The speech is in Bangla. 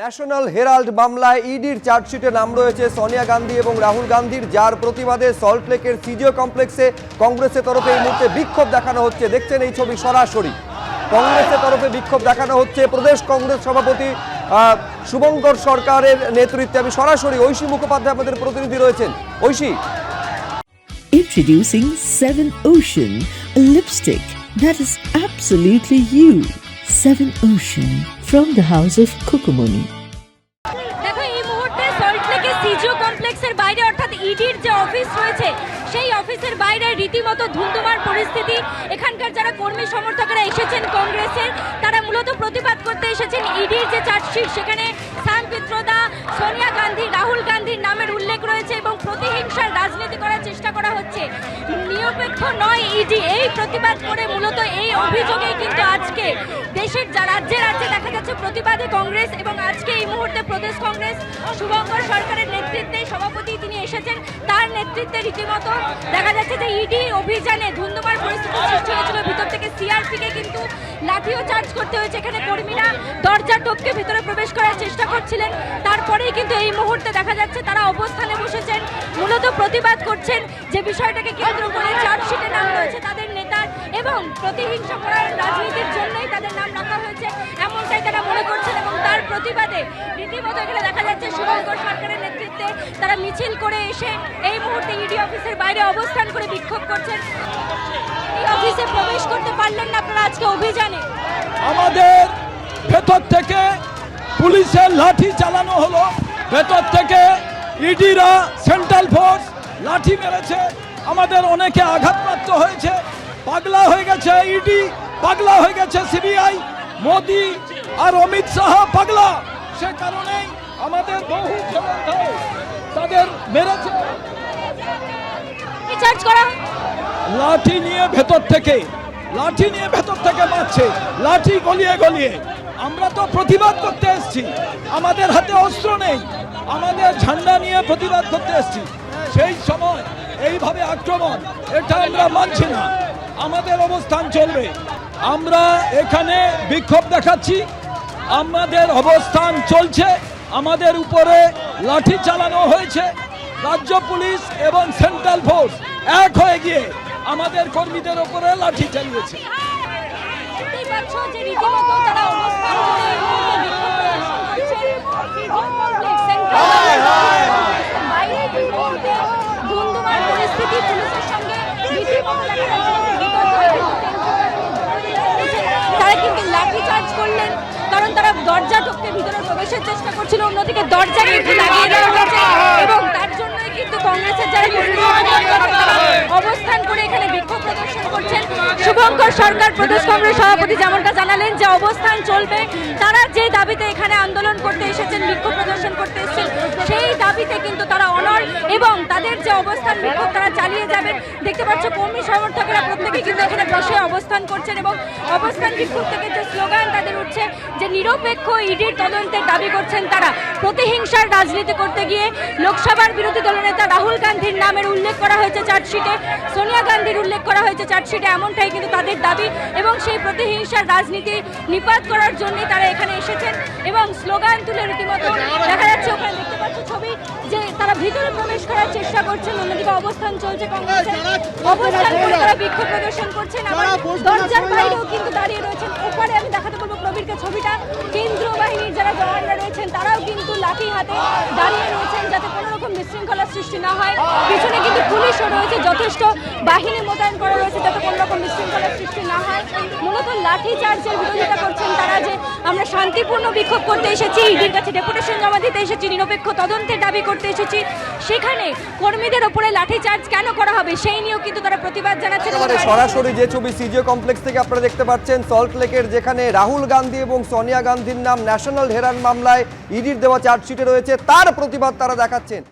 ন্যাশনাল হেরাল্ড মামলায় ইডির চার্জশিটে নাম রয়েছে সোনিয়া গান্ধী এবং রাহুল গান্ধীর, যার প্রতিবাদে সল্টলেকের সিজিও কমপ্লেক্সে কংগ্রেসের তরফে এই মুহূর্তে বিক্ষোভ দেখানো হচ্ছে। দেখছেন এই ছবি সরাসরি কংগ্রেসের তরফে বিক্ষোভ দেখানো হচ্ছে। প্রদেশ কংগ্রেস সভাপতি শুভঙ্কর সরকারের নেতৃত্বে আমি সরাসরি ঐশী মুখোপাধ্যায় আমাদের প্রতিনিধি রয়েছেন। Oishi, Introducing 7 Ocean, a lipstick that is absolutely you. 7 Ocean from the house of Kukumuni. দেখো এই মুহূর্তে সল্টলেকে সিজিও কমপ্লেক্সের বাইরে অর্থাৎ ইডির যে অফিস রয়েছে সেই অফিসের বাইরে রীতিমতো ধুন্ধুমার পরিস্থিতি। এখানকার যারা কর্মী সমর্থকরা এসেছেন কংগ্রেসের, তারা মূলত প্রতিবাদ করতে এসেছেন ইডির যে চার্জশিট সেখানে সাম পিত্রোদা, সোনিয়া গান্ধী, রাহুল গান্ধীর নামের উল্লেখ রয়েছে এবং প্রতিহিংসার রাজনীতি করার চেষ্টা করা হচ্ছে। নিরপেক্ষ নয় ইডি, এই প্রতিবাদ করে মূলত এই অভিযোগেই কিন্তু আজকে দেশের রাজ্যে রাজ্যে দেখা যাচ্ছে প্রতিবাদী কংগ্রেস এবং আজকে এই মুহূর্তে প্রদেশ কংগ্রেস শুভঙ্কর সরকারের নেতৃত্বে সভাপতি তিনি এসেছেন, তার নেতৃত্বে রীতিমতো দেখা যাচ্ছে যে ইডি অভিযানে ধুন্ধুমার পরিস্থিতি সৃষ্টি হয়েছিল। ভিতর থেকে সিআরপিকে কিন্তু লাঠিও চার্জ করতে হয়েছে। এখানে কর্মীরা দরজা টপকে ভিতরে প্রবেশ করার চেষ্টা করছিলেন। তারপরেই কিন্তু এই মুহূর্তে দেখা যাচ্ছে তারা অবস্থানে বসেছেন, মূলত প্রতিবাদ করছেন যে বিষয়টাকে কেন্দ্র করে চার্জশিটে নাম রয়েছে তাদের নেতার এবং প্রতিহিংসা করার রাজনীতির জন্যই তাদের নাম রাখা হয়েছে এমনটাই তারা মনে করছেন। এবং তার প্রতিবাদে রীতিমতো এখানে দেখা যাচ্ছে শুভঙ্কর সরকারের নেতৃত্বে তারা মিছিল করে এসে এই মুহূর্তে ইডি অফিসের বাইরে অবস্থান করে বিক্ষোভ করছেন। এই অফিসে প্রবেশ করতে পারলেন না আপনারা আজকে অভিযানে। আমাদের ভেতর থেকে পুলিশের লাঠি চালানো হলো, ভেতর থেকে ইডিরা সেন্ট্রাল ফোর্স লাঠি মেরেছে, আমাদের অনেকে আঘাতপ্রাপ্ত হয়েছে। পাগলা হয়ে গেছে ইডি, পাগলা হয়ে গেছে সিবিআই, মোদি আর অমিত শাহ পাগলা। সে কারণেই আমাদের বহু ছেলে তাদের মেরেছে। চার্জ করা লাঠি নিয়ে ভেতর থেকে মারছে, লাঠি গলিয়ে গলিয়ে। আমরা তো প্রতিবাদ করতে এসেছি, আমাদের হাতে অস্ত্র নেই, আমাদের ঝান্ডা নিয়ে প্রতিবাদ করতে এসেছি। সেই সময় এইভাবে আক্রমণ, এটা আমরা মানছি না, আমাদের অবস্থান চলবে। আমরা এখানে বিক্ষোভ দেখাচ্ছি, আমাদের অবস্থান চলছে। আমাদের উপরে লাঠি চালানো হয়েছে, রাজ্য পুলিশ এবং সেন্ট্রাল ফোর্স এক হয়ে গিয়ে আমাদের কর্মীদের উপরে লাঠি চালিয়েছে। তারা কিন্তু লাঠি চার্জ করলেন, কারণ তারা দরজা টপকে ভিতরে প্রবেশের চেষ্টা করছিল, অন্যদিকে দরজা কিন্তু লাগিয়ে দেওয়া হয়েছে এবং তার জন্যই কিন্তু কংগ্রেসের যারা অবস্থান করে এখানে বিক্ষোভ প্রদর্শন করছেন। শুভঙ্কর সরকার প্রদেশ কংগ্রেস সভাপতি যেমনটা জানালেন যে অবস্থান চলবে, তারা যে দাবিতে এখানে আন্দোলন করতে এসেছেন, বিক্ষোভ প্রদর্শন করতে এসেছেন, সেই দাবিতে কিন্তু তারা অনড় এবং তাদের যে অবস্থান বিক্ষোভ তারা চালিয়ে যাবেন। দেখতে পাচ্ছ কর্মী সমর্থকেরা প্রত্যেকে কিন্তু এখানে বসে অবস্থান করছেন এবং অবস্থান বিক্ষোভ থেকে যে স্লোগান তাদের উঠছে যে নিরপেক্ষ ইডির তদন্তের দাবি করছেন তারা। প্রতিহিংসার রাজনীতি করতে গিয়ে লোকসভার বিরোধী দলনেতা রাহুল গান্ধীর নামের উল্লেখ করা হয়েছে চার্জশিটে, সোনিয়া গান্ধীর উল্লেখ করা হয়েছে চার্জশিটে, এমনটাই কিন্তু তাদের দাবি এবং সেই প্রতিহিংসার রাজনীতি নিপাত করার জন্যই তারা এখানে এসেছেন এবং স্লোগান তুলে রীতিমতো দেখা যাচ্ছে ওখানে দেখতে পাচ্ছ ছবি যে তারা ভিতরে প্রবেশ করার চেষ্টা করছেন। অন্যদিকে অবস্থান চলছে কংগ্রেসের, অবস্থান করে তারা বিক্ষোভ প্রদর্শন করছেন। আবার দরজার বাইরেও কিন্তু দাঁড়িয়ে রয়েছেন। ওপারে আমি দেখাতে বলবো প্রবীরকে ছবিটা, কেন্দ্রীয় বাহিনীর যারা জওয়ানরা রয়েছেন তারাও কিন্তু লাঠি হাতে দাঁড়িয়ে রয়েছেন যাতে কোনো রকম বিশৃঙ্খলার সৃষ্টি না হয়। পিছনে কিন্তু পুলিশও রয়েছে, যথেষ্ট বাহিনী মোতায়েন করা রয়েছে যাতে কোনো রকম বিশৃঙ্খলার সৃষ্টি না হয়। মূলত লাঠি চার্জের বিরোধিতা করছেন তারা যে আমরা শান্তিপূর্ণ বিক্ষোভ করতে এসেছি, ইডির কাছে ডেপুটেশন জমা দিতে এসেছি, নিরপেক্ষ তদন্তের দাবি করতে এসেছি, সেখানে কর্মীদের ওপরে লাঠি চার্জ কেন করা হবে সেই নিয়েও কিন্তু তারা প্রতিবাদ জানাচ্ছেন। সরাসরি যে ছবি সিজিও কমপ্লেক্স থেকে আপনারা দেখতে পাচ্ছেন সল্টলেকের, যেখানে রাহুল গান্ধী এবং সোনিয়া গান্ধীর নাম ন্যাশনাল হেরাল্ড মামলায় ইডির দেওয়া চার্জশিটে রয়েছে, তার প্রতিবাদ তারা দেখাচ্ছেন।